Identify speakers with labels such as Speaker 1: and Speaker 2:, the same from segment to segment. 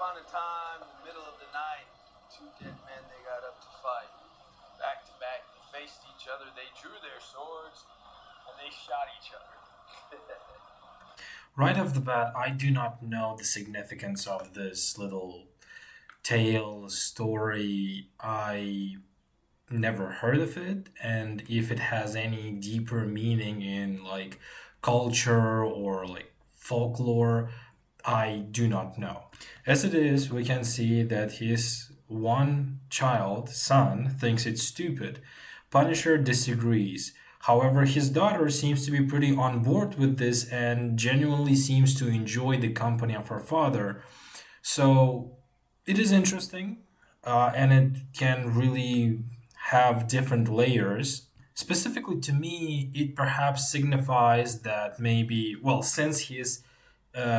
Speaker 1: upon a time, in the middle of the night, two dead men, they got up to fight. Back to back, they faced each other, they drew their swords, and they shot each other.
Speaker 2: Right off the bat, I do not know the significance of this little tale story. I never heard of it, and if it has any deeper meaning in like culture or like folklore, I do not know. As it is, we can see that his one child, son, thinks it's stupid. Punisher disagrees. However, his daughter seems to be pretty on board with this and genuinely seems to enjoy the company of her father. So it is interesting, and it can really have different layers. Specifically to me, it perhaps signifies that maybe, well, since his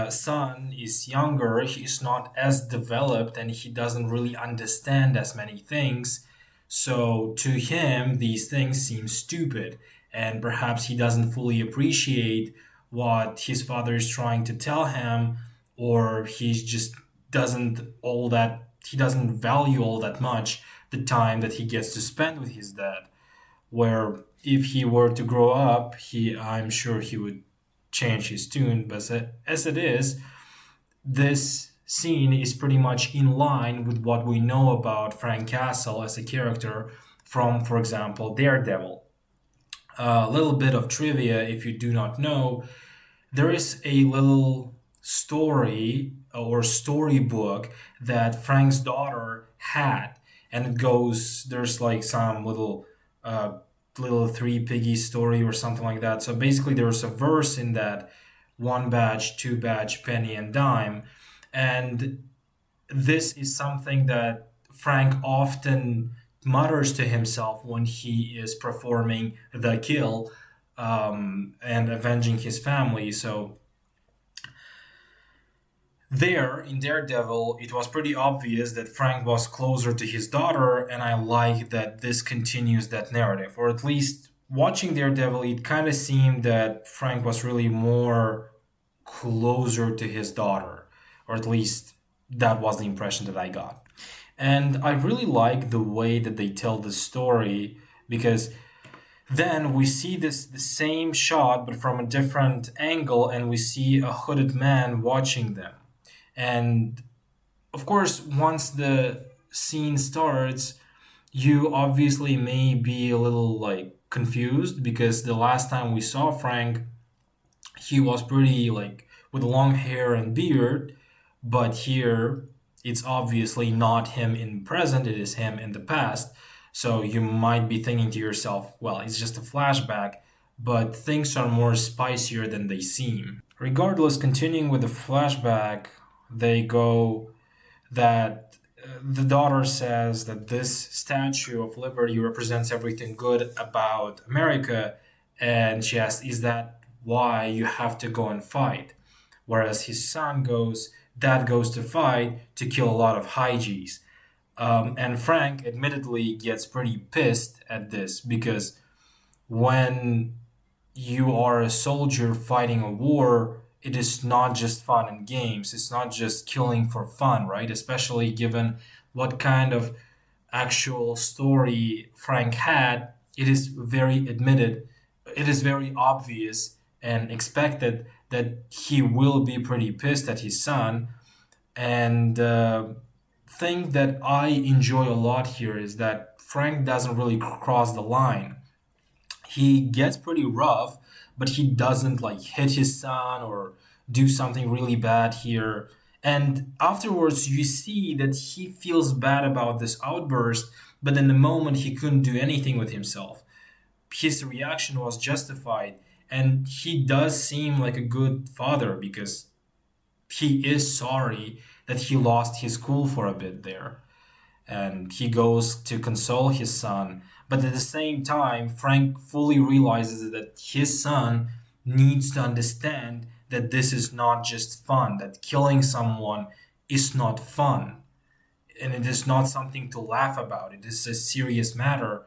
Speaker 2: son is younger, he's not as developed and he doesn't really understand as many things. So to him, these things seem stupid, and perhaps he doesn't fully appreciate what his father is trying to tell him, or he just doesn't value all that much the time that he gets to spend with his dad. Where if he were to grow up, I'm sure he would change his tune. But as it is, this scene is pretty much in line with what we know about Frank Castle as a character from, for example, Daredevil. A little bit of trivia if you do not know, there is a little story or storybook that Frank's daughter had, and it goes, there's like some uh, little three piggy story or something like that. So basically, there's a verse in that: one badge, two badge, penny and dime, and this is something that Frank often mutters to himself when he is performing the kill, and avenging his family. So there in Daredevil, it was pretty obvious that Frank was closer to his daughter, and I like that this continues that narrative. Or at least watching Daredevil, it kind of seemed that Frank was really more closer to his daughter, or at least that was the impression that I got. And I really like the way that they tell the story, because then we see this the same shot but from a different angle, and we see a hooded man watching them. And of course, once the scene starts, you obviously may be a little like confused, because the last time we saw Frank, he was pretty like with long hair and beard, but here it's obviously not him in present, it is him in the past. So you might be thinking to yourself, well, it's just a flashback, but things are more spicier than they seem. Regardless, continuing with the flashback, they go that the daughter says that this Statue of Liberty represents everything good about America, and she asks, "Is that why you have to go and fight?" Whereas his son goes, "Dad goes to fight to kill a lot of hygie's." And Frank admittedly gets pretty pissed at this, because when you are a soldier fighting a war, it is not just fun and games. It's not just killing for fun, right? Especially given what kind of actual story Frank had, it is very admitted, it is very obvious and expected that he will be pretty pissed at his son. And thing that I enjoy a lot here is that Frank doesn't really cross the line. He gets pretty rough, but he doesn't like hit his son or do something really bad here. And afterwards, you see that he feels bad about this outburst, but in the moment, he couldn't do anything with himself. His reaction was justified, and he does seem like a good father, because he is sorry that he lost his cool for a bit there, and he goes to console his son. But at the same time, Frank fully realizes that his son needs to understand that this is not just fun, that killing someone is not fun, and it is not something to laugh about. It is a serious matter.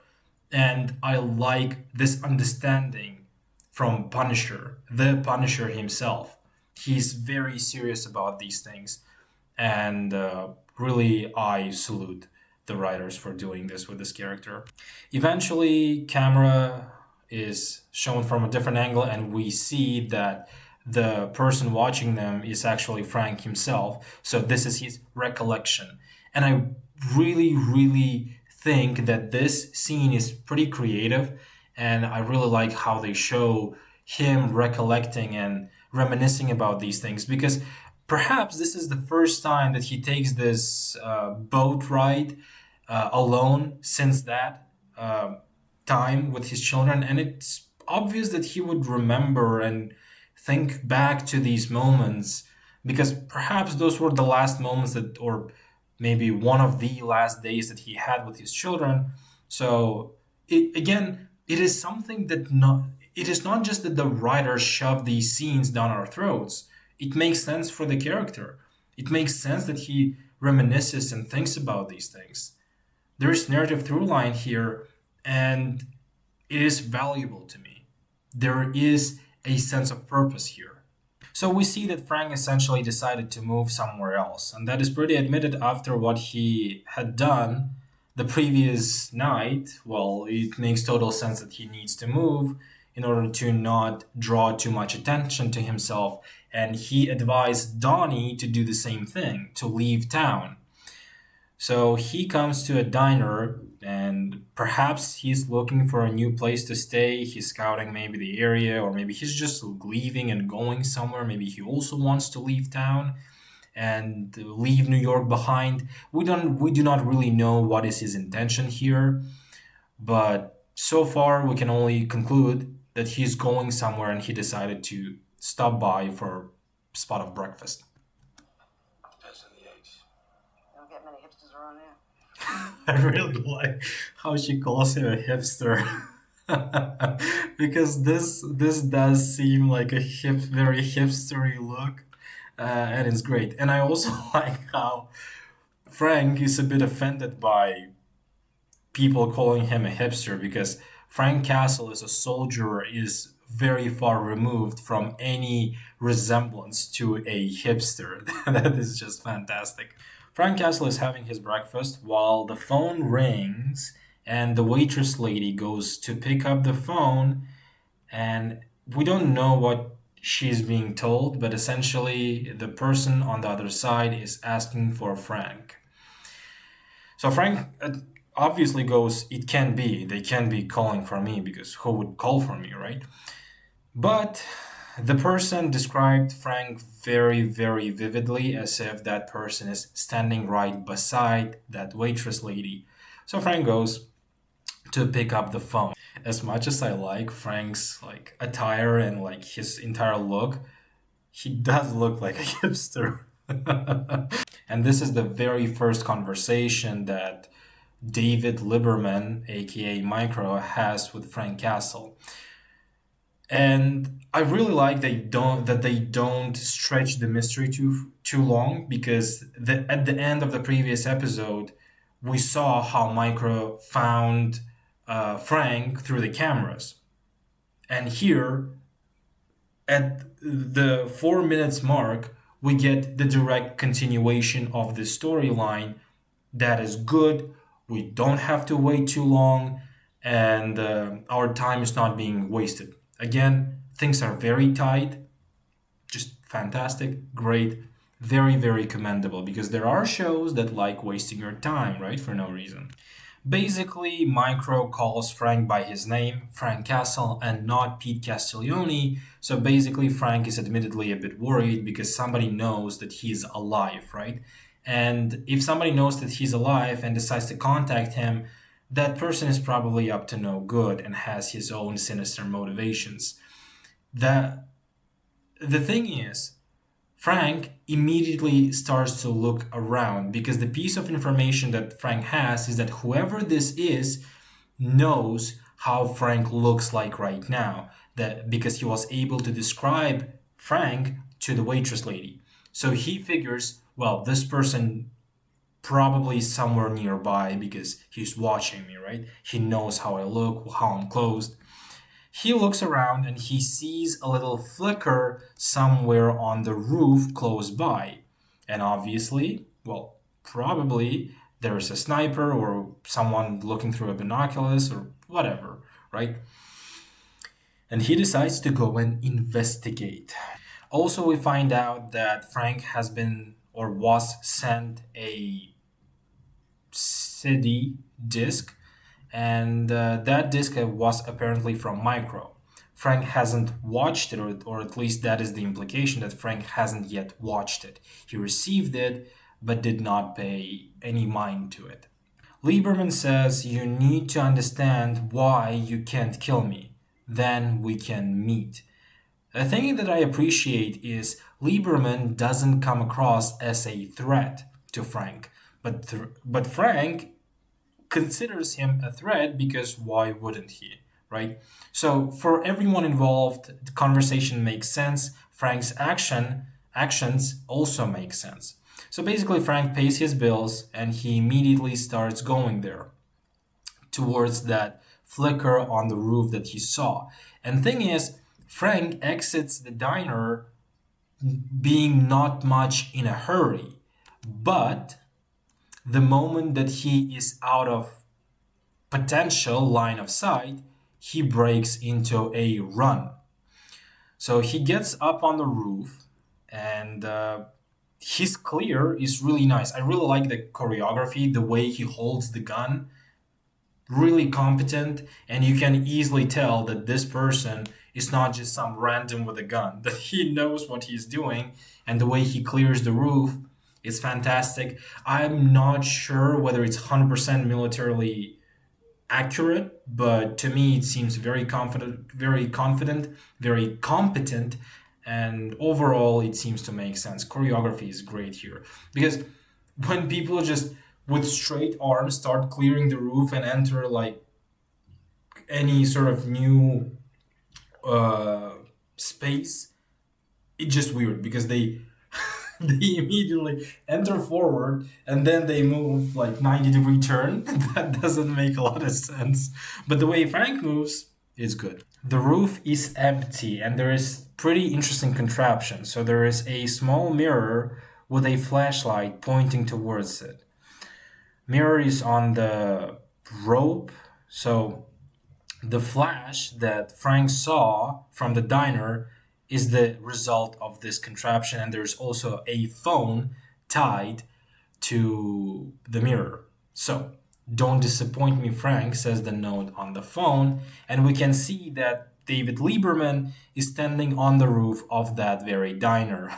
Speaker 2: And I like this understanding from Punisher, the Punisher himself. He's very serious about these things. And really, I salute the writers for doing this with this character. Eventually, camera is shown from a different angle, and we see that the person watching them is actually Frank himself. So this is his recollection. And I really, really think that this scene is pretty creative, and I really like how they show him recollecting and reminiscing about these things, because perhaps this is the first time that he takes this boat ride alone since that time with his children, and it's obvious that he would remember and think back to these moments, because perhaps those were the last moments that, or maybe one of the last days that he had with his children. So it is something that not it is not just that the writer shoved these scenes down our throats. It makes sense for the character. It makes sense that he reminisces and thinks about these things. There's narrative through line here, and it is valuable to me. There is a sense of purpose here. So we see that Frank essentially decided to move somewhere else, and that is pretty admitted after what he had done the previous night. Well, it makes total sense that he needs to move in order to not draw too much attention to himself, and he advised Donnie to do the same thing, to leave town. So he comes to a diner, and perhaps he's looking for a new place to stay. He's scouting maybe the area, or maybe he's just leaving and going somewhere. Maybe he also wants to leave town and leave New York behind. We do not really know what is his intention here, but so far we can only conclude that he's going somewhere and he decided to stop by for a spot of breakfast.
Speaker 1: Depends on the age.
Speaker 3: You don't get many hipsters around here.
Speaker 2: I really like how she calls him a hipster. Because this does seem like a very hipstery look, and it's great. And I also like how Frank is a bit offended by people calling him a hipster, because Frank Castle as a soldier is very far removed from any resemblance to a hipster. That is just fantastic. Frank Castle is having his breakfast while the phone rings, and the waitress lady goes to pick up the phone, and we don't know what she's being told, but essentially the person on the other side is asking for Frank. So Frank obviously goes, "It can be. They can be calling for me, because who would call for me, right?" But the person described Frank very, very vividly, as if that person is standing right beside that waitress lady. So Frank goes to pick up the phone. As much as I like Frank's like attire and like his entire look, he does look like a hipster. And this is the very first conversation that David Lieberman, aka Micro, has with Frank Castle. And I really like that they don't stretch the mystery too long, because at the end of the previous episode we saw how Micro found Frank through the cameras, and here at the 4 minutes mark we get the direct continuation of the storyline. That is good. We don't have to wait too long, and our time is not being wasted. Again, things are very tight, just fantastic, great, very, very commendable, because there are shows that like wasting your time, right, for no reason. Basically, Micro calls Frank by his name, Frank Castle, and not Pete Castiglione. So basically, Frank is admittedly a bit worried because somebody knows that he's alive, right? And if somebody knows that he's alive and decides to contact him, that person is probably up to no good and has his own sinister motivations. The, the thing is, Frank immediately starts to look around, because the piece of information that Frank has is that whoever this is knows how Frank looks like right now, that because he was able to describe Frank to the waitress lady. So he figures, well, this person probably somewhere nearby because he's watching me, right? He knows how I look, how I'm clothed. He looks around and he sees a little flicker somewhere on the roof close by. And obviously, well, probably there's a sniper or someone looking through a binoculars or whatever, right? And he decides to go and investigate. Also, we find out that Frank has been or was sent a CD disc, and that disc was apparently from Micro. Frank hasn't watched it, or at least that is the implication that Frank hasn't yet watched it. He received it, but did not pay any mind to it. Lieberman says, "You need to understand why you can't kill me. Then we can meet." A thing that I appreciate is Lieberman doesn't come across as a threat to Frank, but Frank considers him a threat because why wouldn't he, right? So for everyone involved, the conversation makes sense. Frank's actions also make sense. So basically, Frank pays his bills and he immediately starts going there towards that flicker on the roof that he saw. And thing is, Frank exits the diner being not much in a hurry, but the moment that he is out of potential line of sight, he breaks into a run. So he gets up on the roof, and his clear is really nice. I really like the choreography, the way he holds the gun, really competent, and you can easily tell that this person is not just some random with a gun, that he knows what he's doing, and the way he clears the roof is fantastic. I'm not sure whether it's 100% militarily accurate, but to me it seems very confident, very competent, and overall it seems to make sense. Choreography is great here because when people just with straight arms start clearing the roof and enter like any sort of new space, it's just weird because they they immediately enter forward and then they move like 90-degree turn. That doesn't make a lot of sense. But the way Frank moves is good. The roof is empty and there is pretty interesting contraption. So there is a small mirror with a flashlight pointing towards it. Mirror is on the rope. So the flash that Frank saw from the diner is the result of this contraption, and there's also a phone tied to the mirror. So, "Don't disappoint me, Frank," says the note on the phone, and we can see that David Lieberman is standing on the roof of that very diner.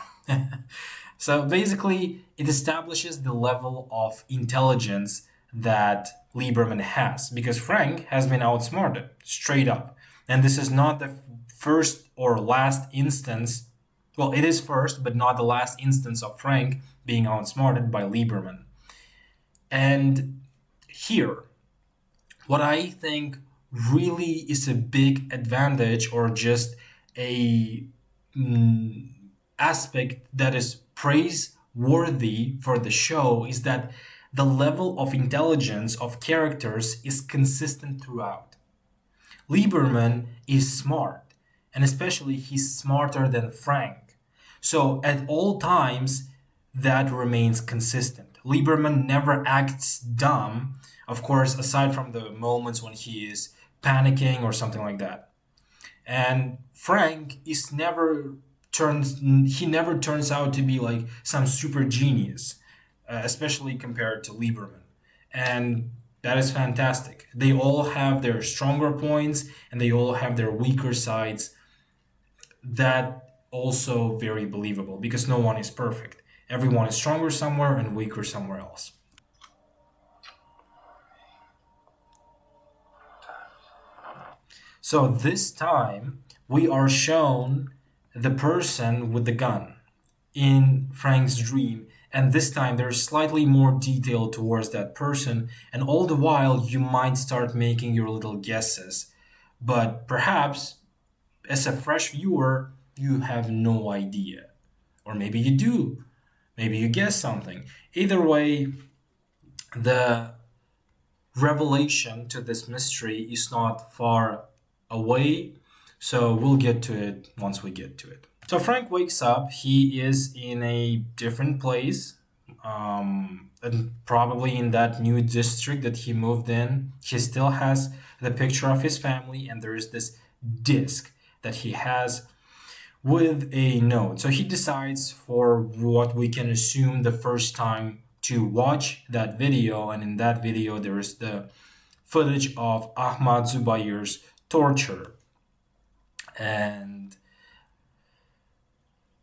Speaker 2: So basically, it establishes the level of intelligence that Lieberman has, because Frank has been outsmarted, straight up. And this is not the first or last instance, well, it is first, but not the last instance of Frank being outsmarted by Lieberman. And here, what I think really is a big advantage or just a aspect that is praiseworthy for the show is that the level of intelligence of characters is consistent throughout. Lieberman is smart, and especially he's smarter than Frank. So at all times, that remains consistent. Lieberman never acts dumb, of course, aside from the moments when he is panicking or something like that. And Frank he never turns out to be like some super genius, especially compared to Lieberman. And that is fantastic. They all have their stronger points and they all have their weaker sides. That also very believable because no one is perfect. Everyone is stronger somewhere and weaker somewhere else. So this time we are shown the person with the gun in Frank's dream, and this time there's slightly more detail towards that person, and all the while you might start making your little guesses. But perhaps as a fresh viewer, you have no idea. Or maybe you do. Maybe you guess something. Either way, the revelation to this mystery is not far away, so we'll get to it once we get to it. So Frank wakes up. He is in a different place, and probably in that new district that he moved in. He still has the picture of his family, and there is this disc that he has with a note. So he decides, for what we can assume the first time, to watch that video, and in that video there is the footage of Ahmad Zubayr's torture. And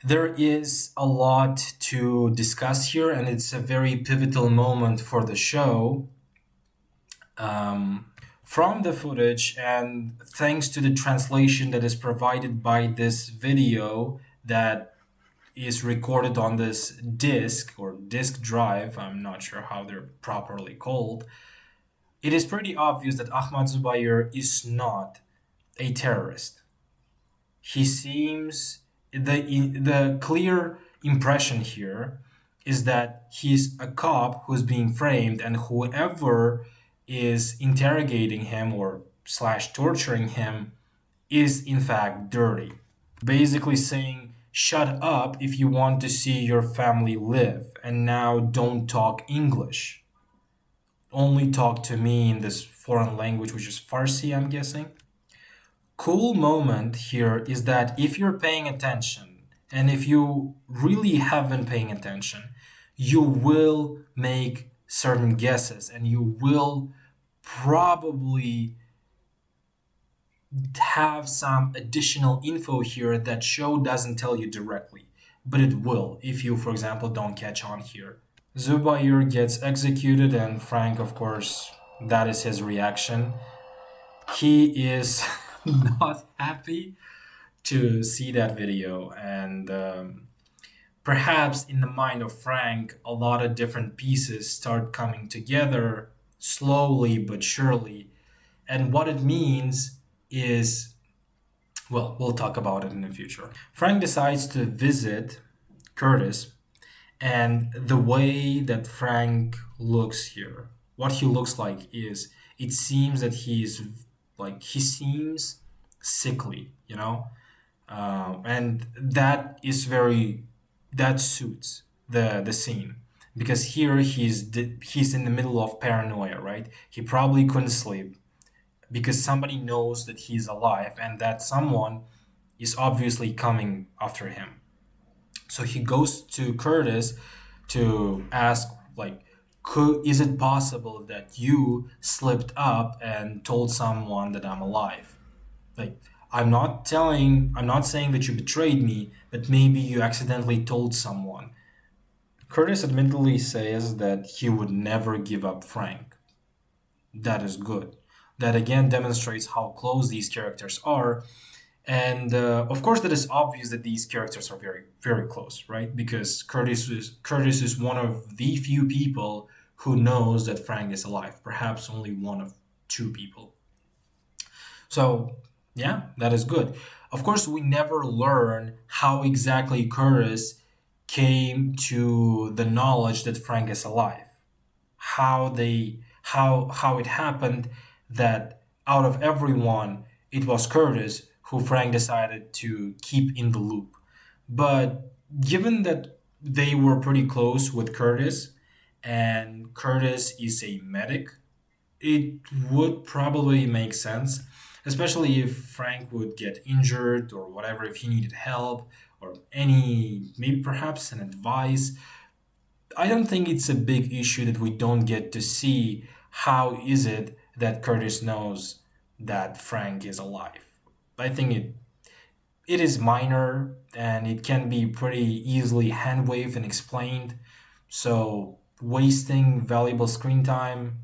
Speaker 2: there is a lot to discuss here, and it's a very pivotal moment for the show. From the footage, and thanks to the translation that is provided by this video that is recorded on this disk or disk drive, I'm not sure how they're properly called, it is pretty obvious that Ahmad Zubayr is not a terrorist. He seems, the clear impression here is that he's a cop who's being framed, and whoever is interrogating him or slash torturing him is in fact dirty. Basically saying, shut up if you want to see your family live, and now don't talk English. Only talk to me in this foreign language, which is Farsi, I'm guessing. Cool moment here is that if you're paying attention, and if you really have been paying attention, you will make certain guesses, and you will probably have some additional info here that show doesn't tell you directly, but it will if you, for example, don't catch on here. Zubayr gets executed, and Frank, of course, that is his reaction. He is not happy to see that video, and perhaps in the mind of Frank, a lot of different pieces start coming together slowly but surely. And what it means is, well, we'll talk about it in the future. Frank decides to visit Curtis, and the way that Frank looks here, what he looks like is, it seems that he seems sickly, and that suits the scene, because here he's in the middle of paranoia, right? He probably couldn't sleep because somebody knows that he's alive, and that someone is obviously coming after him. So he goes to Curtis to ask, like, is it possible that you slipped up and told someone that I'm alive? Like, I'm not saying that you betrayed me, but maybe you accidentally told someone. Curtis admittedly says that he would never give up Frank. That is good. That again demonstrates how close these characters are. And of course, that is obvious that these characters are very, very close, right? Because Curtis is one of the few people who knows that Frank is alive. Perhaps only one of two people. So, yeah, that is good. Of course, we never learn how exactly Curtis came to the knowledge that Frank is alive. How it happened that out of everyone, it was Curtis who Frank decided to keep in the loop. But given that they were pretty close with Curtis, and Curtis is a medic, it would probably make sense, especially if Frank would get injured or whatever, if he needed help or maybe perhaps an advice. I don't think it's a big issue that we don't get to see how is it that Curtis knows that Frank is alive. I think it is minor, and it can be pretty easily hand waved and explained. So wasting valuable screen time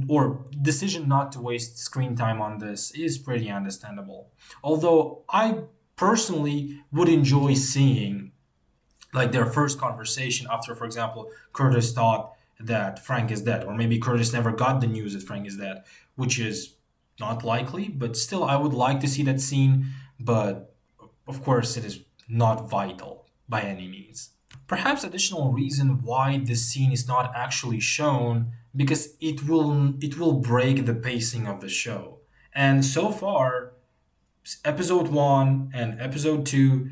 Speaker 2: or decision not to waste screen time on this is pretty understandable. Although I personally would enjoy seeing like their first conversation after, for example, Curtis thought that Frank is dead, or maybe Curtis never got the news that Frank is dead, which is not likely, but still, I would like to see that scene. But of course, it is not vital by any means. Perhaps additional reason why this scene is not actually shown, because it will break the pacing of the show. And so far, Episode 1 and episode 2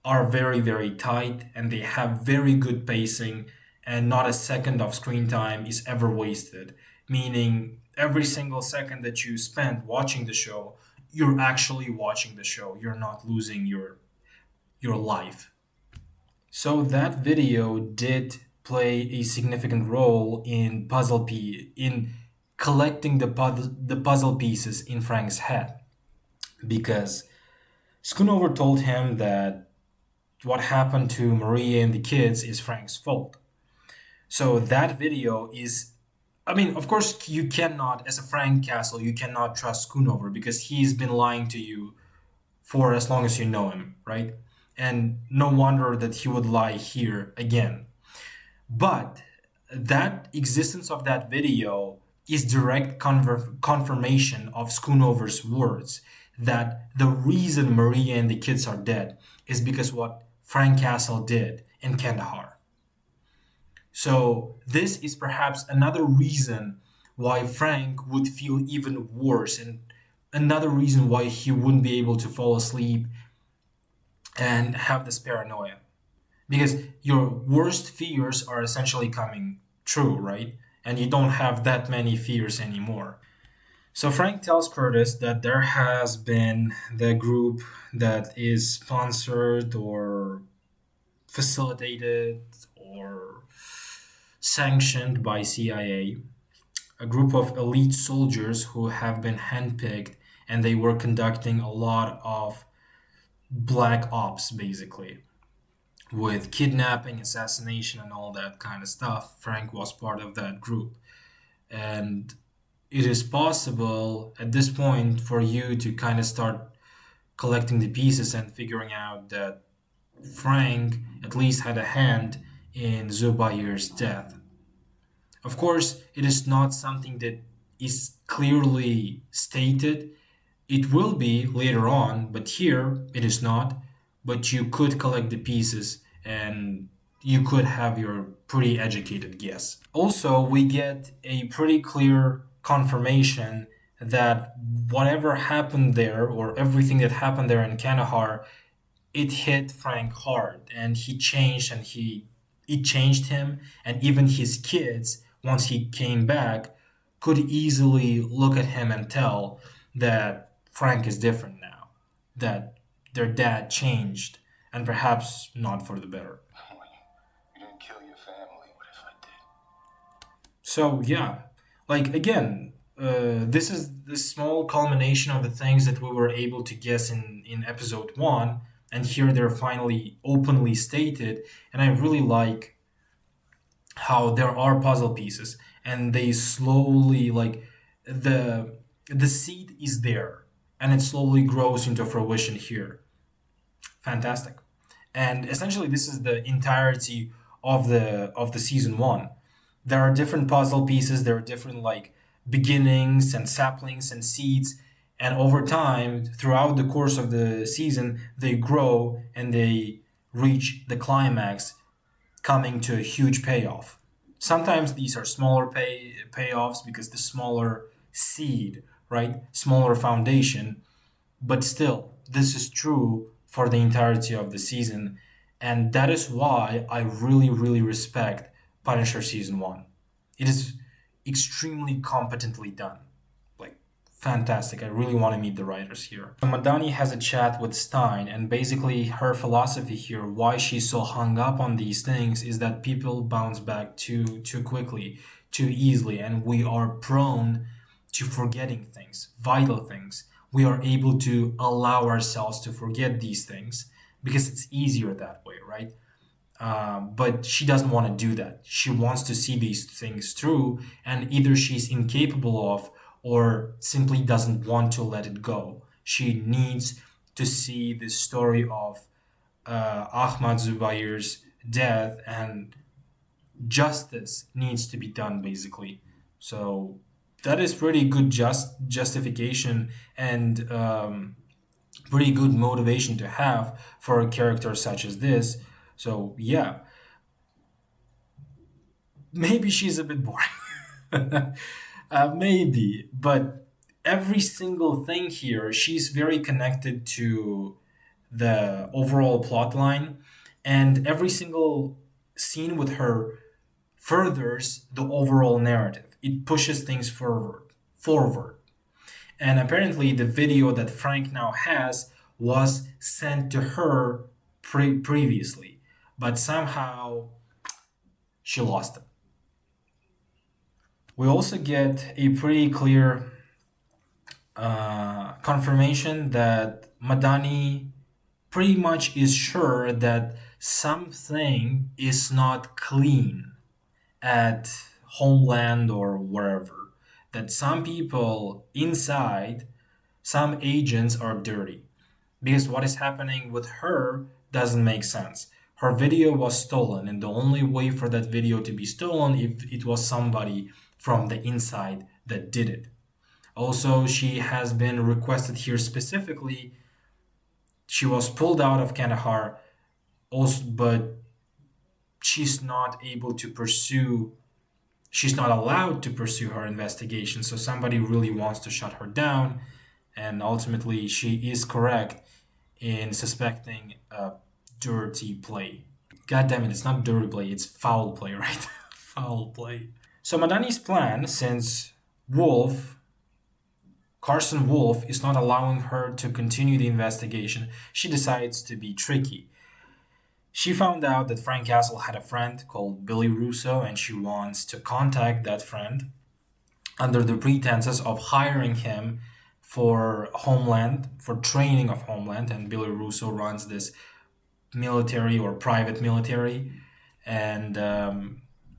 Speaker 2: are very, very tight and they have very good pacing, and not a second of screen time is ever wasted. Meaning, every single second that you spend watching the show, you're actually watching the show. You're not losing your life. So that video did play a significant role in in collecting the puzzle pieces in Frank's head, because Schoonover told him that what happened to Maria and the kids is Frank's fault. So that video is, I mean, of course, you cannot, as a Frank Castle, you cannot trust Schoonover because he's been lying to you for as long as you know him, right? And no wonder that he would lie here again. But that existence of that video is direct confirmation of Schoonover's words that the reason Maria and the kids are dead is because what Frank Castle did in Kandahar. So this is perhaps another reason why Frank would feel even worse, and another reason why he wouldn't be able to fall asleep and have this paranoia. Because your worst fears are essentially coming true, right? And you don't have that many fears anymore. So Frank tells Curtis that there has been the group that is sponsored or facilitated or sanctioned by CIA, a group of elite soldiers who have been handpicked, and they were conducting a lot of black ops basically with kidnapping, assassination, and all that kind of stuff. Frank was part of that group. And it is possible at this point for you to kind of start collecting the pieces and figuring out that Frank at least had a hand in Zubair's death. Of course, it is not something that is clearly stated. It will be later on, but here it is not. But you could collect the pieces and you could have your pretty educated guess. Also, we get a pretty clear confirmation that whatever happened there, or everything that happened there in Kandahar, it hit Frank hard, and he changed, and he it changed him, and even his kids, once he came back, could easily look at him and tell that Frank is different now, that their dad changed, and perhaps not for the better.
Speaker 1: You didn't kill your family. What if I did?
Speaker 2: So yeah, like again, this is the small culmination of the things that we were able to guess in episode 1, and here they're finally openly stated. And I really like how there are puzzle pieces, and they slowly, like, the seed is there, and it slowly grows into fruition here. Fantastic. And essentially this is the entirety of the season 1. There are different puzzle pieces, there are different, like, beginnings and saplings and seeds, and over time throughout the course of the season they grow and they reach the climax, coming to a huge payoff. Sometimes these are smaller payoffs because the smaller seed, right, smaller foundation, but still, this is true for the entirety of the season, and that is why I really, really respect Punisher season 1. It is extremely competently done. Like, fantastic. I really want to meet the writers here. So Madani has a chat with Stein, and basically her philosophy here, why she's so hung up on these things, is that people bounce back too quickly, too easily, and we are prone to forgetting things, vital things. We are able to allow ourselves to forget these things because it's easier that way, right? But she doesn't want to do that. She wants to see these things through, and either she's incapable of or simply doesn't want to let it go. She needs to see the story of Ahmad Zubair's death, and justice needs to be done, basically. So that is pretty good justification and pretty good motivation to have for a character such as this. So yeah, maybe she's a bit boring. Maybe, but every single thing here, she's very connected to the overall plot line, and every single scene with her furthers the overall narrative. It pushes things forward. And apparently, the video that Frank now has was sent to her previously, but somehow she lost it. We also get a pretty clear confirmation that Madani pretty much is sure that something is not clean at Homeland or wherever. That some people inside, some agents are dirty. Because what is happening with her doesn't make sense. Her video was stolen, and the only way for that video to be stolen if it was somebody from the inside that did it. Also, she has been requested here specifically. She was pulled out of Kandahar, also, but she's not able to pursue. She's not allowed to pursue her investigation. So somebody really wants to shut her down, and ultimately, she is correct in suspecting a dirty play. God damn it! It's not dirty play; it's foul play, right? Foul play. So Madani's plan, since Carson Wolf is not allowing her to continue the investigation, she decides to be tricky. She found out that Frank Castle had a friend called Billy Russo, and she wants to contact that friend under the pretenses of hiring him for Homeland, for training of Homeland. And Billy Russo runs this military or private military, and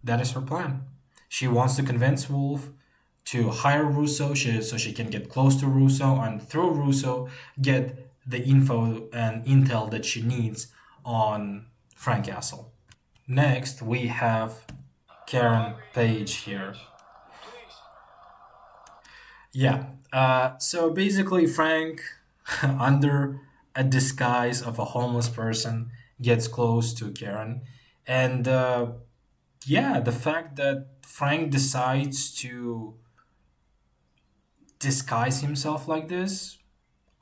Speaker 2: that is her plan. She wants to convince Wolf to hire Russo so she can get close to Russo, and through Russo get the info and intel that she needs on Frank Castle. Next, we have Karen Page here. Yeah, so basically Frank, under a disguise of a homeless person, gets close to Karen. And yeah, the fact that Frank decides to disguise himself like this,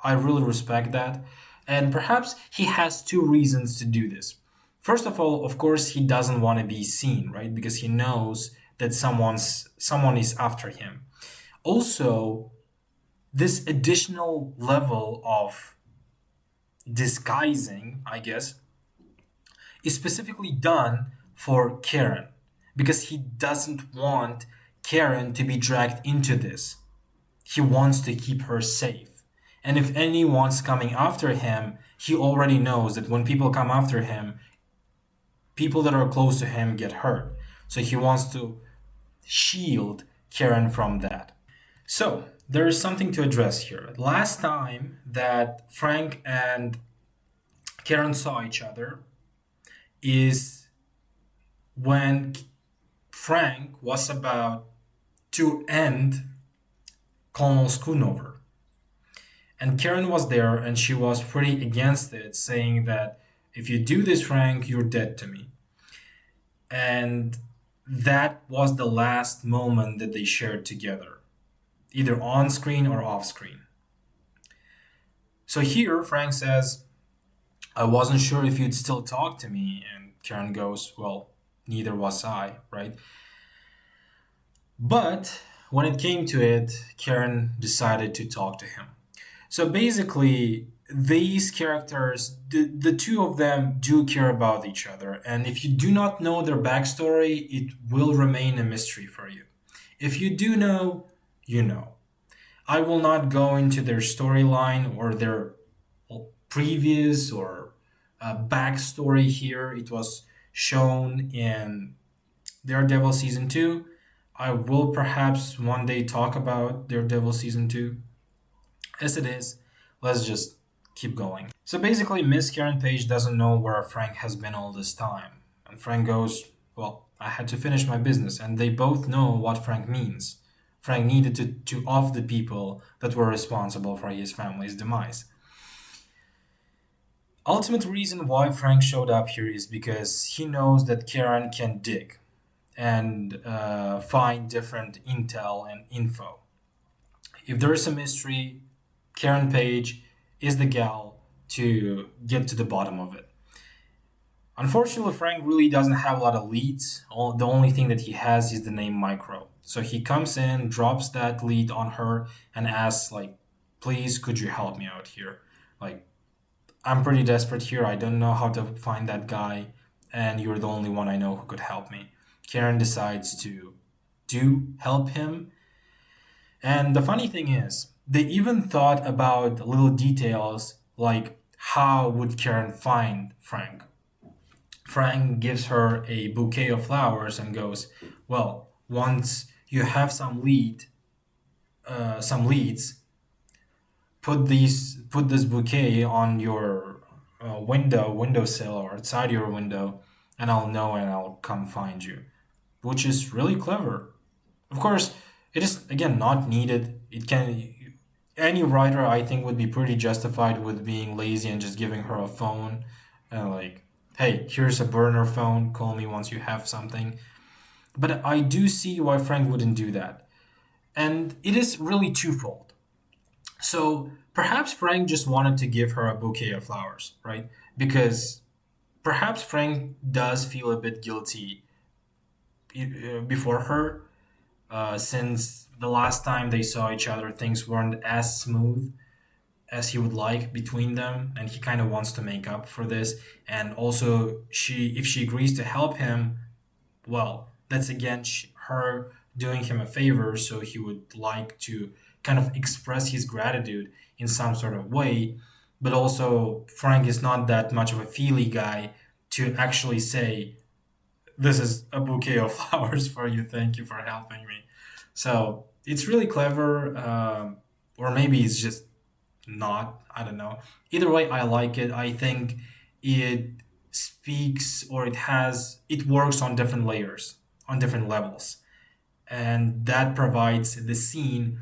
Speaker 2: I really respect that. And perhaps he has two reasons to do this. First of all, of course, he doesn't want to be seen, right? Because he knows that someone is after him. Also, this additional level of disguising, I guess, is specifically done for Karen because he doesn't want Karen to be dragged into this. He wants to keep her safe. And if anyone's coming after him, he already knows that when people come after him, people that are close to him get hurt. So he wants to shield Karen from that. So there is something to address here. Last time that Frank and Karen saw each other is when Frank was about to end Colonel Schoonover. And Karen was there and she was pretty against it, saying that if you do this, Frank, you're dead to me. And that was the last moment that they shared together, either on screen or off screen. So here, Frank says, I wasn't sure if you'd still talk to me. And Karen goes, well, neither was I, right? But when it came to it, Karen decided to talk to him. So basically, these characters, the two of them do care about each other. And if you do not know their backstory, it will remain a mystery for you. If you do know, you know. I will not go into their storyline or their previous or backstory here. It was shown in Daredevil Season 2. I will perhaps one day talk about Daredevil Season 2. As it is, let's just keep going. So basically, Miss Karen Page doesn't know where Frank has been all this time. And Frank goes, well, I had to finish my business. And they both know what Frank means. Frank needed to off the people that were responsible for his family's demise. Ultimate reason why Frank showed up here is because he knows that Karen can dig and find different intel and info. If there is a mystery, Karen Page is the gal to get to the bottom of it. Unfortunately, Frank really doesn't have a lot of leads. The only thing that he has is the name Micro. So he comes in, drops that lead on her, and asks, like, please, could you help me out here? Like, I'm pretty desperate here. I don't know how to find that guy, and you're the only one I know who could help me. Karen decides to do help him. And the funny thing is, they even thought about little details like how would Karen find Frank? Frank gives her a bouquet of flowers and goes, "Well, once you have some leads, put this bouquet on your windowsill or outside your window, and I'll know and I'll come find you," which is really clever. Of course, it is again not needed. It can any writer I think would be pretty justified with being lazy and just giving her a phone and like, hey, here's a burner phone. Call me once you have something. But I do see why Frank wouldn't do that, and it is really twofold. So perhaps Frank just wanted to give her a bouquet of flowers, right? Because perhaps Frank does feel a bit guilty before her, since the last time they saw each other, things weren't as smooth as he would like between them, and he kind of wants to make up for this. And also, if she agrees to help him, well, that's again her doing him a favor, so he would like to kind of express his gratitude in some sort of way. But also, Frank is not that much of a feely guy to actually say, "This is a bouquet of flowers for you. Thank you for helping me." So it's really clever, or maybe it's just not. I don't know. Either way, I like it. I think it speaks or it works on different layers, on different levels, and that provides the scene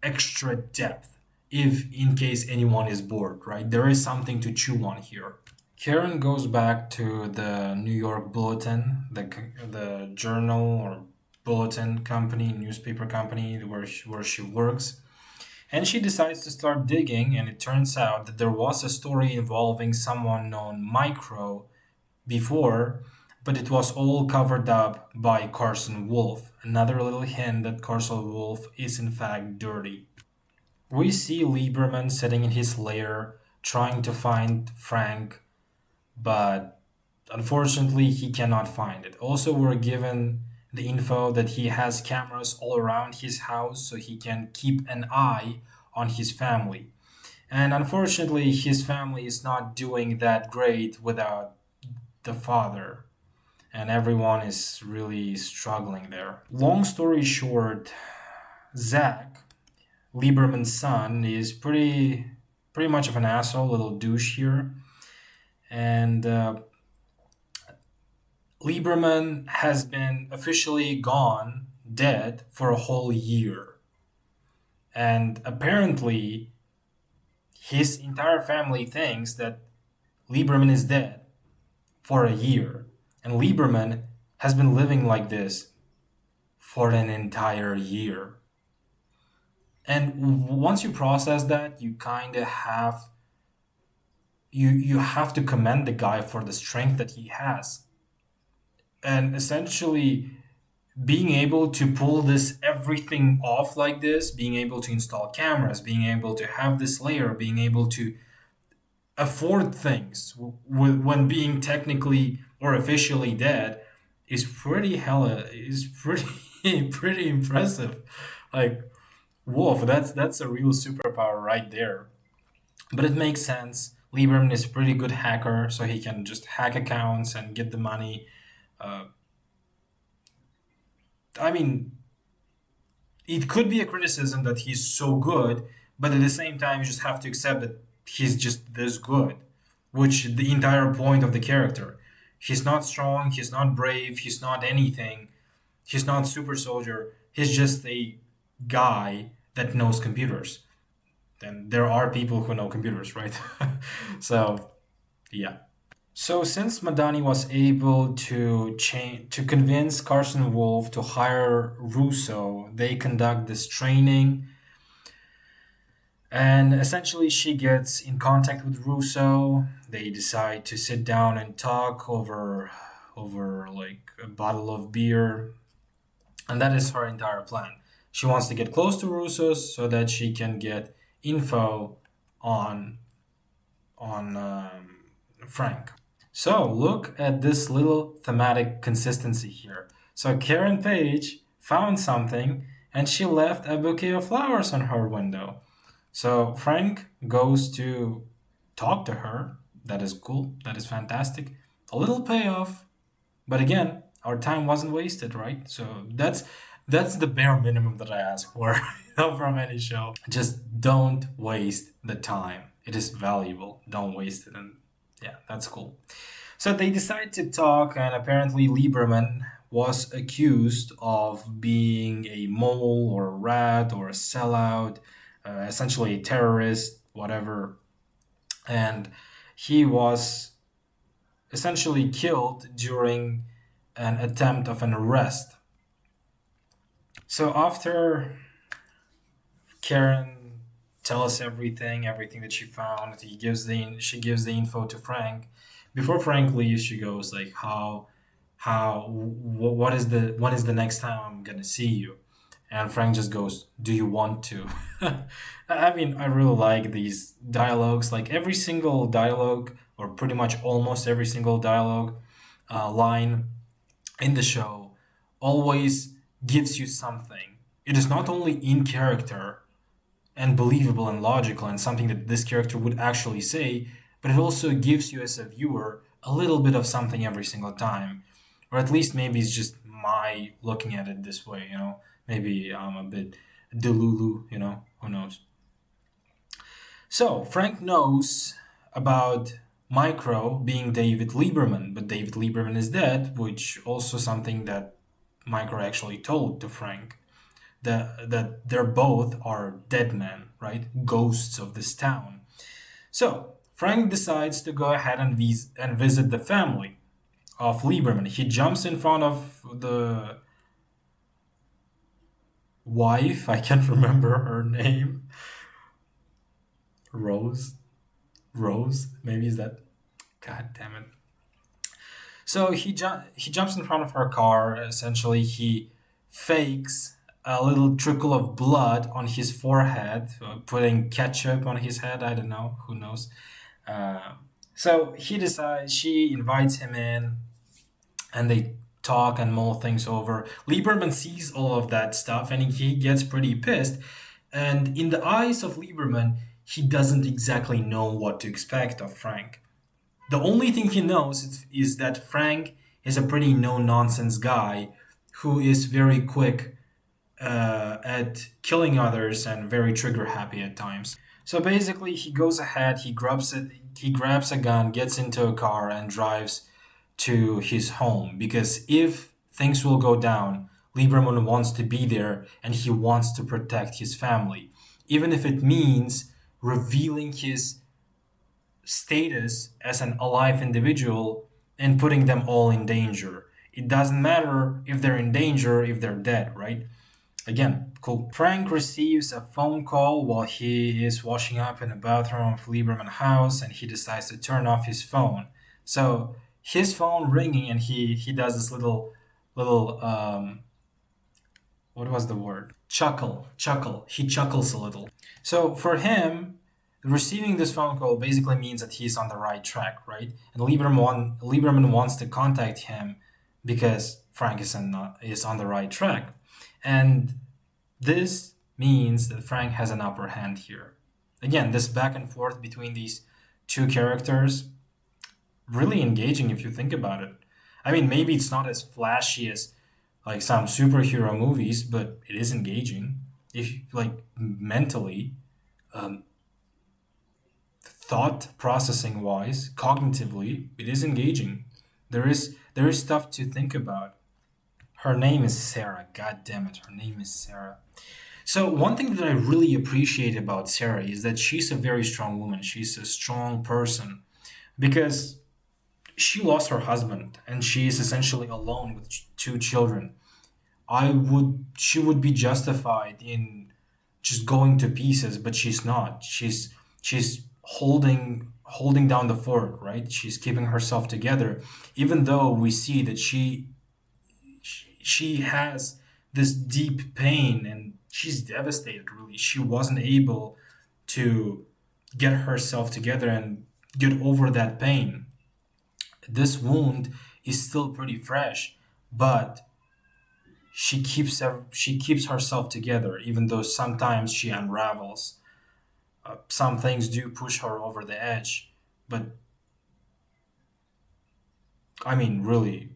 Speaker 2: extra depth if in case anyone is bored, right? There is something to chew on here. Karen goes back to the New York Bulletin, the journal or bulletin company, newspaper company where she works. And she decides to start digging, and it turns out that there was a story involving someone known Micro before, but it was all covered up by Carson Wolf. Another little hint that Carson Wolf is in fact dirty. We see Lieberman sitting in his lair trying to find Frank, but unfortunately he cannot find it. Also, we're given the info that he has cameras all around his house so he can keep an eye on his family. And unfortunately, his family is not doing that great without the father, and everyone is really struggling there. Long story short, Zach, Lieberman's son, is pretty much of an asshole, little douche here, and Lieberman has been officially gone, dead, for a whole year. And apparently, his entire family thinks that Lieberman is dead for a year. And Lieberman has been living like this for an entire year. And once you process that, you kind of you have to commend the guy for the strength that he has. And essentially being able to pull this everything off like this, being able to install cameras, being able to have this layer, being able to afford things when being technically or officially dead is pretty pretty impressive. Like, woof, that's a real superpower right there. But it makes sense. Lieberman is a pretty good hacker, so he can just hack accounts and get the money. uh, I mean, it could be a criticism that he's so good, but at the same time, you just have to accept that he's just this good, which the entire point of the character. He's not strong, he's not brave, he's not anything, he's not super soldier. He's just a guy that knows computers. And there are people who know computers, right? So, yeah. So since Madani was able to convince Carson Wolf to hire Russo, they conduct this training. And essentially, she gets in contact with Russo. They decide to sit down and talk over like a bottle of beer, and that is her entire plan. She wants to get close to Russo's so that she can get info on on Frank. So look at this little thematic consistency here. So Karen Page found something and she left a bouquet of flowers on her window. So Frank goes to talk to her. That is cool. That is fantastic. A little payoff, but again, our time wasn't wasted, right? So that's the bare minimum that I ask for, from any show. Just don't waste the time. It is valuable. Don't waste it, and yeah, that's cool. So they decide to talk, and apparently Lieberman was accused of being a mole or a rat or a sellout, essentially a terrorist, whatever, and he was essentially killed during an attempt of an arrest. So after Karen tells everything that she found, she gives the info to Frank. Before Frank leaves, she goes like, what is the when is the next time I'm gonna see you? And Frank just goes, "Do you want to?" I mean, I really like these dialogues. Like every single dialogue, or pretty much almost every single dialogue line in the show, always gives you something. It is not only in character and believable and logical and something that this character would actually say, but it also gives you as a viewer a little bit of something every single time. Or at least maybe it's just my looking at it this way, you know? Maybe I'm a bit delulu, you know? Who knows? So, Frank knows about Micro being David Lieberman, but David Lieberman is dead, which also something that Micro actually told to Frank. That they're both are dead men, right? Ghosts of this town. So, Frank decides to go ahead and visit the family of Lieberman. He jumps in front of the wife. I can't remember her name. Rose? Rose? Maybe is that? God damn it. So he jumps in front of her car. Essentially, he fakes a little trickle of blood on his forehead, putting ketchup on his head. I don't know. Who knows? Uh, so he decides. She invites him in, and they talk and mull things over. Lieberman sees all of that stuff, and he gets pretty pissed. And in the eyes of Lieberman, he doesn't exactly know what to expect of Frank. The only thing he knows is that Frank is a pretty no nonsense guy who is very quick at killing others and very trigger happy at times. So basically, he goes ahead, he grabs a gun, gets into a car, and drives to his home because if things will go down, Lieberman wants to be there and he wants to protect his family, even if it means revealing his status as an alive individual and putting them all in danger. It doesn't matter if they're in danger, if they're dead, right? Again, cool. Frank receives a phone call while he is washing up in the bathroom of Lieberman's house and he decides to turn off his phone. So his phone ringing and he does this little what was the word? Chuckle. He chuckles a little. So for him, receiving this phone call basically means that he's on the right track, right? And Lieberman wants to contact him because Frank is on the right track. And this means that Frank has an upper hand here. Again, this back and forth between these two characters, really engaging if you think about it. I mean, maybe it's not as flashy as like some superhero movies, but it is engaging. If like mentally, um, thought processing wise, cognitively, it is engaging. There is stuff to think about. Her name is Sarah. God damn it, her name is Sarah. So one thing that I really appreciate about Sarah is that she's a very strong woman. She's a strong person because she lost her husband and she is essentially alone with two children. She would be justified in just going to pieces, but she's not. She's holding down the fort, right? She's keeping herself together, even though we see that she has this deep pain and she's devastated. Really, she wasn't able to get herself together and get over that pain. This wound is still pretty fresh, but she keeps herself together, even though sometimes she unravels. Some things do push her over the edge, but I mean, really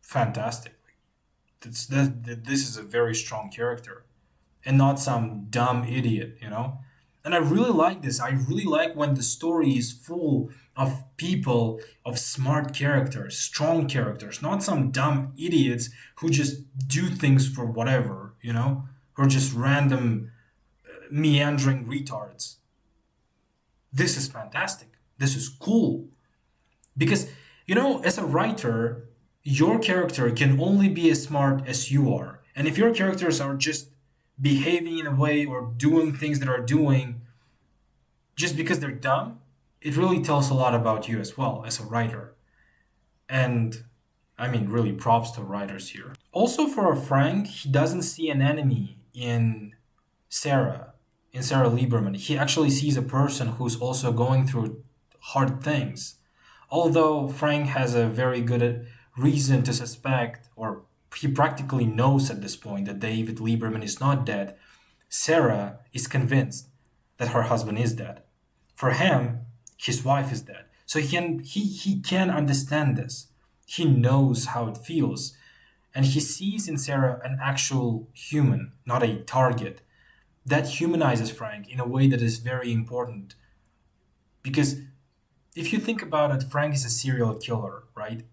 Speaker 2: fantastic. This is a very strong character, and not some dumb idiot, you know? And I really like this. I really like when the story is full of people, of smart characters, strong characters, not some dumb idiots who just do things for whatever, you know? Who are just random, meandering retards. This is fantastic. This is cool. Because, you know, as a writer, your character can only be as smart as you are. And if your characters are just behaving in a way or doing things that are doing just because they're dumb, it really tells a lot about you as well as a writer. And I mean, really props to writers here. Also, for Frank, he doesn't see an enemy Sarah, in Sarah Lieberman. He actually sees a person who's also going through hard things. Although Frank has a very good reason to suspect, or he practically knows at this point, that David Lieberman is not dead, Sarah is convinced that her husband is dead. For him, his wife is dead. So he can understand this. He knows how it feels. And he sees in Sarah an actual human, not a target. That humanizes Frank in a way that is very important. Because if you think about it, Frank is a serial killer, right?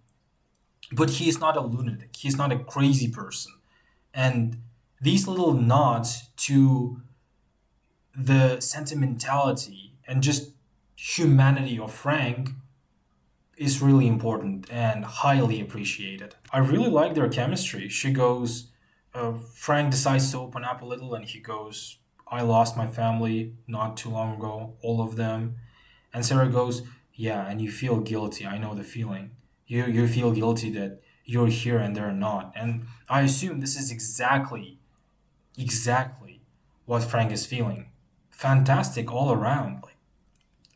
Speaker 2: But he is not a lunatic. He's not a crazy person. And these little nods to the sentimentality and just humanity of Frank is really important and highly appreciated. I really like their chemistry. Frank decides to open up a little and he goes, I lost my family not too long ago, all of them. And Sarah goes, yeah, and you feel guilty. I know the feeling. You feel guilty that you're here and they're not. And I assume this is exactly what Frank is feeling. Fantastic all around. Like,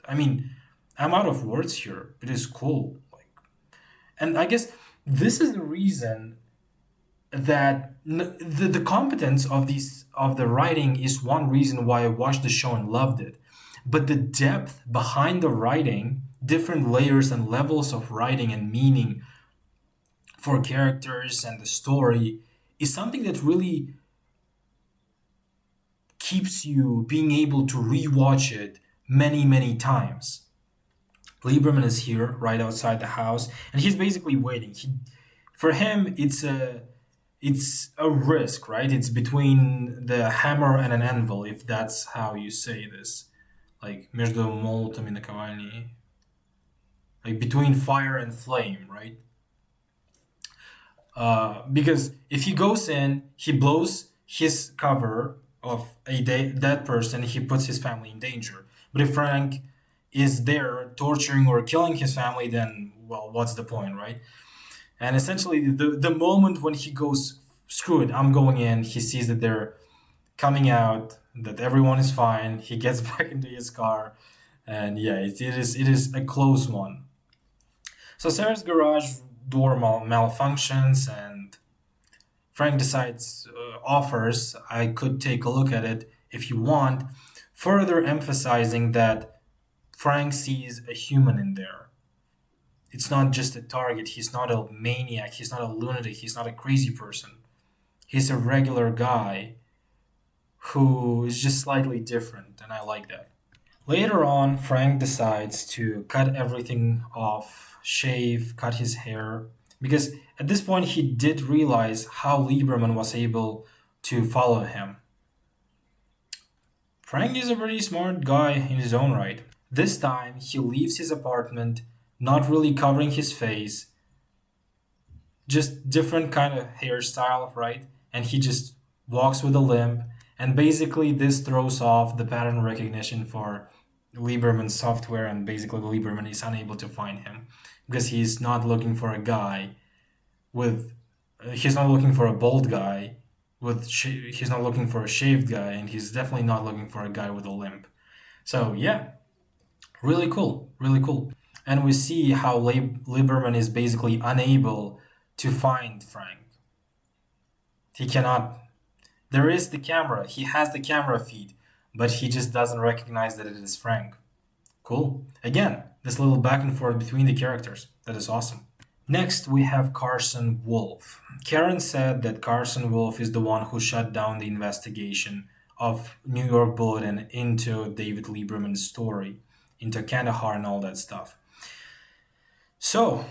Speaker 2: I mean, I'm out of words here. It is cool. Like, and I guess this is the reason that the competence of the writing is one reason why I watched the show and loved it. But the depth behind the writing, different layers and levels of writing and meaning for characters and the story, is something that really keeps you being able to rewatch it many times. Lieberman is here right outside the house and he's basically waiting. For him it's a risk, right? It's between the hammer and an anvil, if that's how you say this. Like между молотом и наковальней. Like between fire and flame, right? Because if he goes in, he blows his cover of a dead person, he puts his family in danger. But if Frank is there torturing or killing his family, then, well, what's the point, right? And essentially, the moment when he goes, screw it, I'm going in, he sees that they're coming out, that everyone is fine, he gets back into his car, and yeah, it is a close one. So Sarah's garage door malfunctions, and Frank offers, I could take a look at it if you want, further emphasizing that Frank sees a human in there. It's not just a target. He's not a maniac. He's not a lunatic. He's not a crazy person. He's a regular guy who is just slightly different, and I like that. Later on, Frank decides to cut everything off, shave, cut his hair, because at this point he did realize how Lieberman was able to follow him. Frank is a pretty smart guy in his own right. This time, he leaves his apartment, not really covering his face, just different kind of hairstyle, right? And he just walks with a limp, And basically, this throws off the pattern recognition for Lieberman's software, and basically, Lieberman is unable to find him because he's not looking for a guy with. He's not looking for a bald guy with. He's not looking for a shaved guy, and he's definitely not looking for a guy with a limp. So, yeah, really cool. Really cool. And we see how Lieberman is basically unable to find Frank. He cannot. There is the camera. He has the camera feed, but he just doesn't recognize that it is Frank. Cool. Again, this little back and forth between the characters. That is awesome. Next, we have Carson Wolf. Karen said that Carson Wolf is the one who shut down the investigation of New York Bulletin into David Lieberman's story, into Kandahar and all that stuff. So,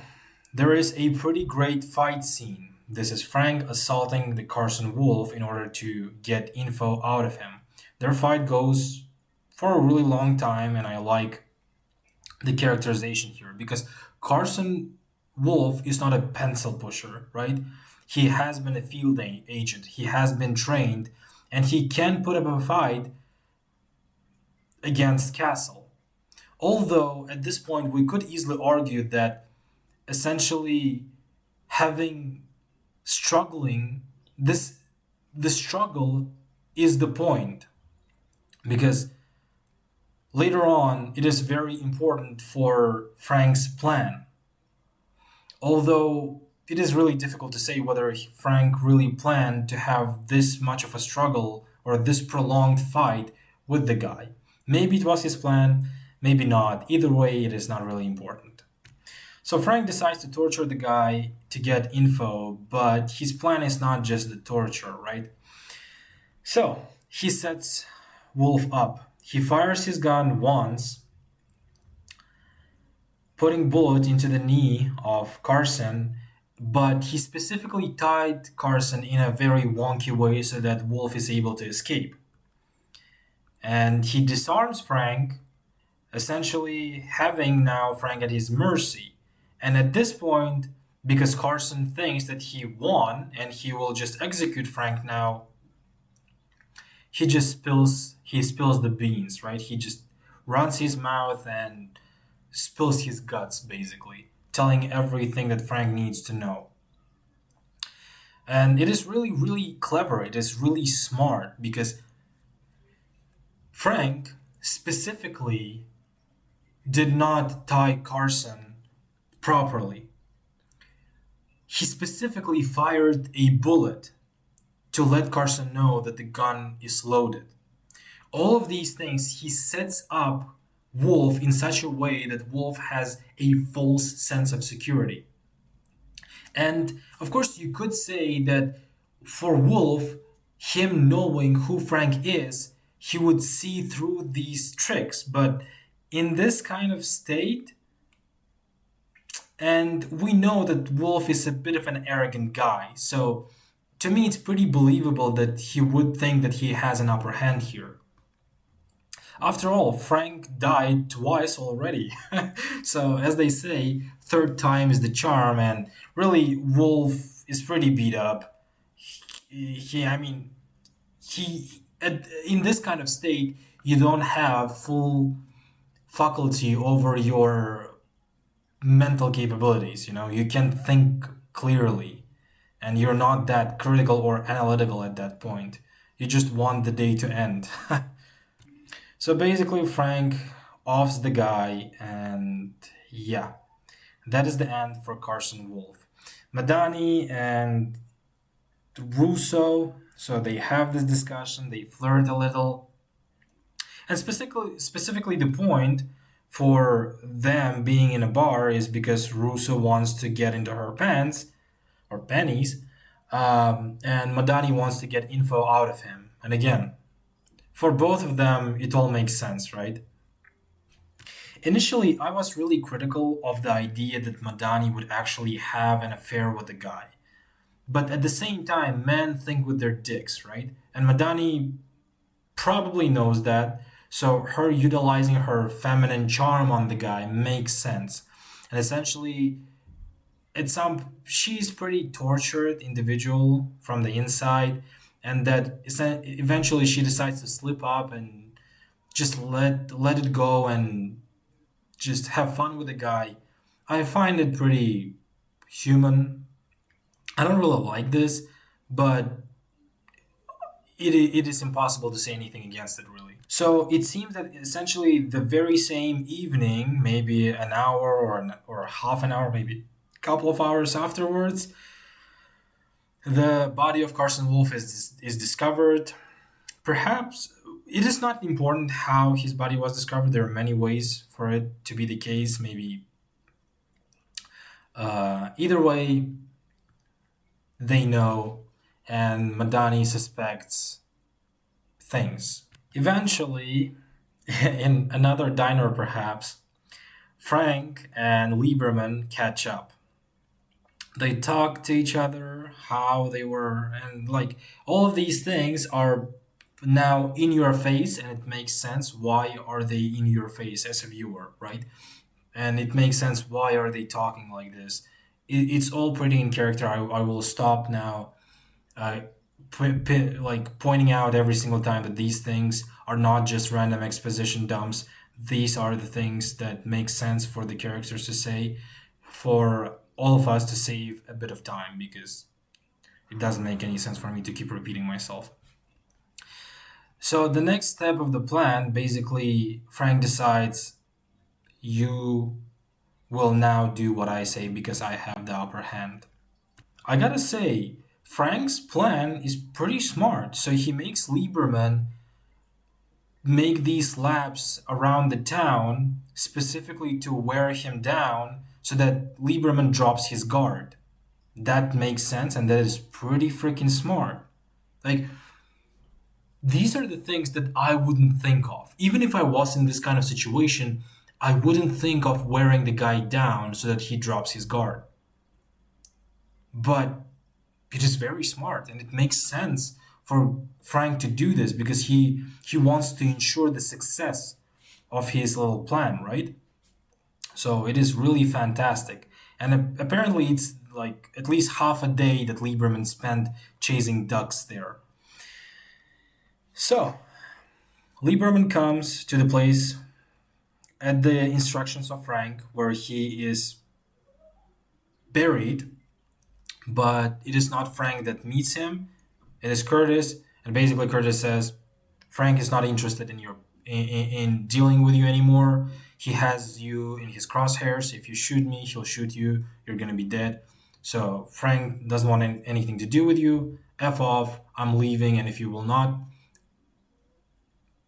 Speaker 2: there is a pretty great fight scene. This is Frank assaulting the Carson Wolf in order to get info out of him. Their fight goes for a really long time, and I like the characterization here because Carson Wolf is not a pencil pusher, right? He has been a field agent, he has been trained, and he can put up a fight against Castle. Although, at this point, we could easily argue that essentially having struggling, the struggle is the point, because later on it is very important for Frank's plan. Although it is really difficult to say whether Frank really planned to have this much of a struggle or this prolonged fight with the guy. Maybe it was his plan, maybe not. Either way, it is not really important. So Frank decides to torture the guy to get info, but his plan is not just the torture, right? So he sets Wolf up. He fires his gun once, putting bullet into the knee of Carson, but he specifically tied Carson in a very wonky way so that Wolf is able to escape. And he disarms Frank, essentially having now Frank at his mercy. And at this point, because Carson thinks that he won and he will just execute Frank now, he spills the beans, right? He just runs his mouth and spills his guts, basically, telling everything that Frank needs to know. And it is really, really clever. It is really smart because Frank specifically did not tie Carson properly. He specifically fired a bullet to let Carson know that the gun is loaded. All of these things, he sets up Wolf in such a way that Wolf has a false sense of security. And of course, you could say that for Wolf, him knowing who Frank is, he would see through these tricks. But in this kind of state, and we know that Wolf is a bit of an arrogant guy, so to me it's pretty believable that he would think that he has an upper hand here. After all, Frank died twice already. So, as they say, third time is the charm, and really, Wolf is pretty beat up. In this kind of state, you don't have full faculty over your mental capabilities, you can think clearly, and you're not that critical or analytical at that point. You just want the day to end. So basically, Frank offs the guy, and yeah, that is the end for Carson Wolf. Madani and Russo, so they have this discussion, they flirt a little, and specifically the point for them being in a bar is because Russo wants to get into her pants or panties, and Madani wants to get info out of him. And again, for both of them, it all makes sense, right? Initially, I was really critical of the idea that Madani would actually have an affair with the guy. But at the same time, men think with their dicks, right? And Madani probably knows that, so her utilizing her feminine charm on the guy makes sense. And essentially, she's pretty tortured individual from the inside, and that eventually she decides to slip up and just let it go and just have fun with the guy. I find it pretty human. I don't really like this, but it is impossible to say anything against it, really. So it seems that essentially the very same evening, maybe an hour or half an hour, maybe a couple of hours afterwards, the body of Carson Wolf is discovered. Perhaps it is not important how his body was discovered. There are many ways for it to be the case. Maybe either way, they know, and Madani suspects things. Eventually, in another diner, perhaps, Frank and Lieberman catch up. They talk to each other, how they were, and like all of these things are now in your face, and it makes sense. Why are they in your face as a viewer, right? And it makes sense why are they talking like this. It's all pretty in character. I will stop now uh, like pointing out every single time that these things are not just random exposition dumps. These are the things that make sense for the characters to say, for all of us to save a bit of time, because it doesn't make any sense for me to keep repeating myself. So the next step of the plan, basically, Frank decides, you will now do what I say because I have the upper hand. I gotta say, Frank's plan is pretty smart. So he makes Lieberman make these laps around the town specifically to wear him down so that Lieberman drops his guard. That makes sense, and that is pretty freaking smart. Like, these are the things that I wouldn't think of. Even if I was in this kind of situation, I wouldn't think of wearing the guy down so that he drops his guard. But it is very smart, and it makes sense for Frank to do this because he wants to ensure the success of his little plan, right? So it is really fantastic. And apparently it's like at least half a day that Lieberman spent chasing ducks there. So Lieberman comes to the place at the instructions of Frank where he is buried, but it is not Frank that meets him. It is Curtis, and basically Curtis says Frank is not interested in in dealing with you anymore. He has you in his crosshairs. If you shoot me, he'll shoot you. You're gonna be dead. So Frank doesn't want anything to do with you. F off. I'm leaving, and if you will not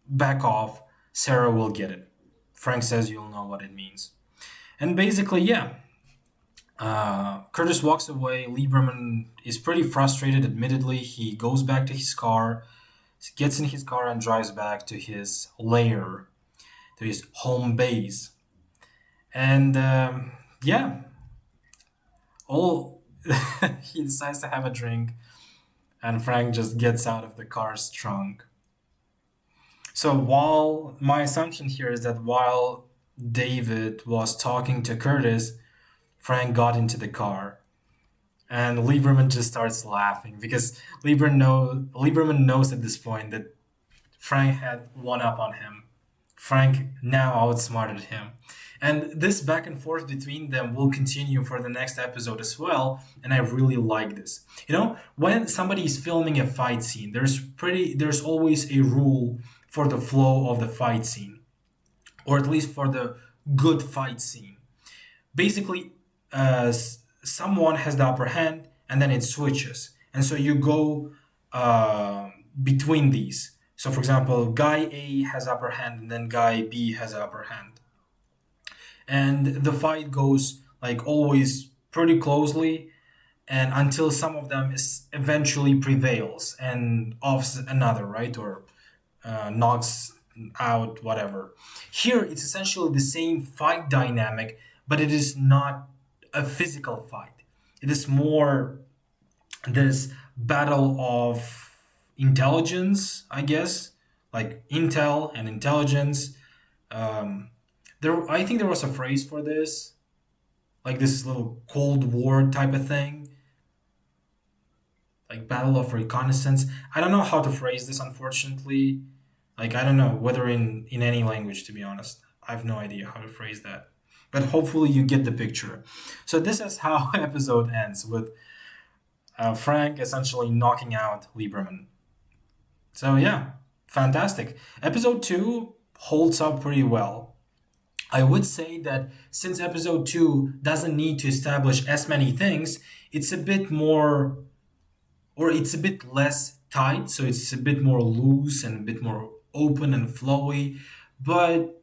Speaker 2: back off, Sarah will get it. Frank says you'll know what it means. And basically, yeah. Curtis walks away. Lieberman is pretty frustrated, admittedly. He goes back to his car, gets in his car, and drives back to his lair, to his home base. And yeah, all he decides to have a drink, and Frank just gets out of the car's trunk. So while my assumption here is that while David was talking to Curtis, Frank got into the car, and Lieberman just starts laughing because Lieberman knows at this point that Frank had one up on him. Frank now outsmarted him. And this back and forth between them will continue for the next episode as well, and I really like this. You know, when somebody is filming a fight scene, there's always a rule for the flow of the fight scene, or at least for the good fight scene. Basically, someone has the upper hand, and then it switches, and so you go between these. So, for example, guy A has upper hand, and then guy B has upper hand, and the fight goes like always pretty closely, and until some of them is eventually prevails and offs another, right, or knocks out whatever. Here, it's essentially the same fight dynamic, but it is not a physical fight. It is more this battle of intelligence, I guess, like intel and intelligence. I think there was a phrase for this, like this little Cold War type of thing. like battle of reconnaissance. I don't know how to phrase this, unfortunately. Like I don't know whether in any language, to be honest. I have no idea how to phrase that. But hopefully you get the picture. So this is how episode ends with Frank essentially knocking out Lieberman. So yeah, fantastic. Episode 2 holds up pretty well. I would say that since episode 2 doesn't need to establish as many things, it's a bit more, or it's a bit less tight, so it's a bit more loose and a bit more open and flowy, but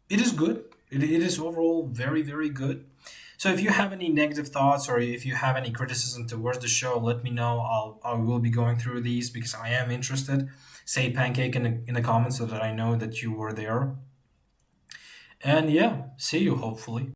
Speaker 2: it is good. It is overall very, very good. So if you have any negative thoughts or if you have any criticism towards the show, let me know. I will be going through these because I am interested. Say pancake in the comments so that I know that you were there. And yeah, see you hopefully.